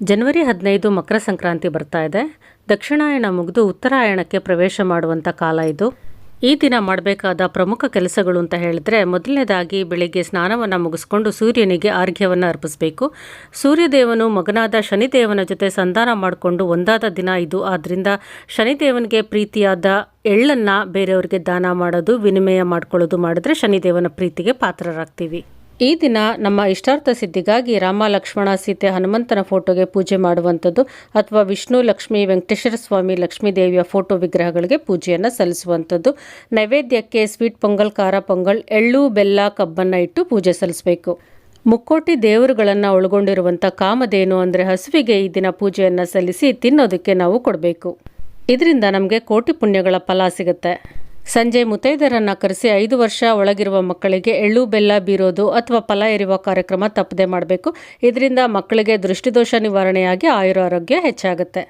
ಜನವರಿ 15 ಮಕರ ಸಂಕ್ರಾಂತಿ ಬರ್ತಾ ಇದೆ. ದಕ್ಷಿಣಾಯಣ ಮುಗಿದು ಉತ್ತರಾಯಣಕ್ಕೆ ಪ್ರವೇಶ ಮಾಡುವಂಥ ಕಾಲ ಇದು. ಈ ದಿನ ಮಾಡಬೇಕಾದ ಪ್ರಮುಖ ಕೆಲಸಗಳು ಅಂತ ಹೇಳಿದ್ರೆ, ಮೊದಲನೇದಾಗಿ ಬೆಳಿಗ್ಗೆ ಸ್ನಾನವನ್ನು ಮುಗಿಸ್ಕೊಂಡು ಸೂರ್ಯನಿಗೆ ಅರ್ಘ್ಯವನ್ನು ಅರ್ಪಿಸಬೇಕು. ಸೂರ್ಯದೇವನು ಮಗನಾದ ಶನಿದೇವನ ಜೊತೆ ಸಂಧಾನ ಮಾಡಿಕೊಂಡು ಒಂದಾದ ದಿನ ಇದು. ಆದ್ದರಿಂದ ಶನಿದೇವನಿಗೆ ಪ್ರೀತಿಯಾದ ಎಳ್ಳನ್ನು ಬೇರೆಯವರಿಗೆ ದಾನ ಮಾಡೋದು, ವಿನಿಮಯ ಮಾಡ್ಕೊಳ್ಳೋದು ಮಾಡಿದ್ರೆ ಶನಿದೇವನ ಪ್ರೀತಿಗೆ ಪಾತ್ರರಾಗ್ತೀವಿ. ಈ ದಿನ ನಮ್ಮ ಇಷ್ಟಾರ್ಥ ಸಿದ್ಧಿಗಾಗಿ ರಾಮ, ಲಕ್ಷ್ಮಣ, ಸೀತೆ, ಹನುಮಂತನ ಫೋಟೋಗೆ ಪೂಜೆ ಮಾಡುವಂಥದ್ದು ಅಥವಾ ವಿಷ್ಣು, ಲಕ್ಷ್ಮಿ, ವೆಂಕಟೇಶ್ವರ ಸ್ವಾಮಿ, ಲಕ್ಷ್ಮೀ ದೇವಿಯ ಫೋಟೋ ವಿಗ್ರಹಗಳಿಗೆ ಪೂಜೆಯನ್ನು ಸಲ್ಲಿಸುವಂಥದ್ದು. ನೈವೇದ್ಯಕ್ಕೆ ಸ್ವೀಟ್ ಪೊಂಗಲ್, ಖಾರ ಪೊಂಗಲ್, ಎಳ್ಳು, ಬೆಲ್ಲ, ಕಬ್ಬನ್ನು ಇಟ್ಟು ಪೂಜೆ ಸಲ್ಲಿಸಬೇಕು. ಮುಕ್ಕೋಟಿ ದೇವರುಗಳನ್ನು ಒಳಗೊಂಡಿರುವಂಥ ಕಾಮಧೇನು ಅಂದರೆ ಹಸುವಿಗೆ ಈ ದಿನ ಪೂಜೆಯನ್ನು ಸಲ್ಲಿಸಿ ತಿನ್ನೋದಕ್ಕೆ ನಾವು ಕೊಡಬೇಕು. ಇದರಿಂದ ನಮಗೆ ಕೋಟಿ ಪುಣ್ಯಗಳ ಫಲ ಸಿಗುತ್ತೆ. ಸಂಜೆ ಮುತ್ತೈದೆಯರನ್ನು ಕರೆಸಿ 5 ವರ್ಷ ಒಳಗಿರುವ ಮಕ್ಕಳಿಗೆ ಎಳ್ಳು ಬೆಲ್ಲ ಬೀರೋದು ಅಥವಾ ಫಲ ಎರೆಯುವ ಕಾರ್ಯಕ್ರಮ ತಪ್ಪದೆ ಮಾಡಬೇಕು. ಇದರಿಂದ ಮಕ್ಕಳಿಗೆ ದೃಷ್ಟಿದೋಷ ನಿವಾರಣೆಯಾಗಿ ಆಯುರಾರೋಗ್ಯ ಹೆಚ್ಚಾಗುತ್ತೆ.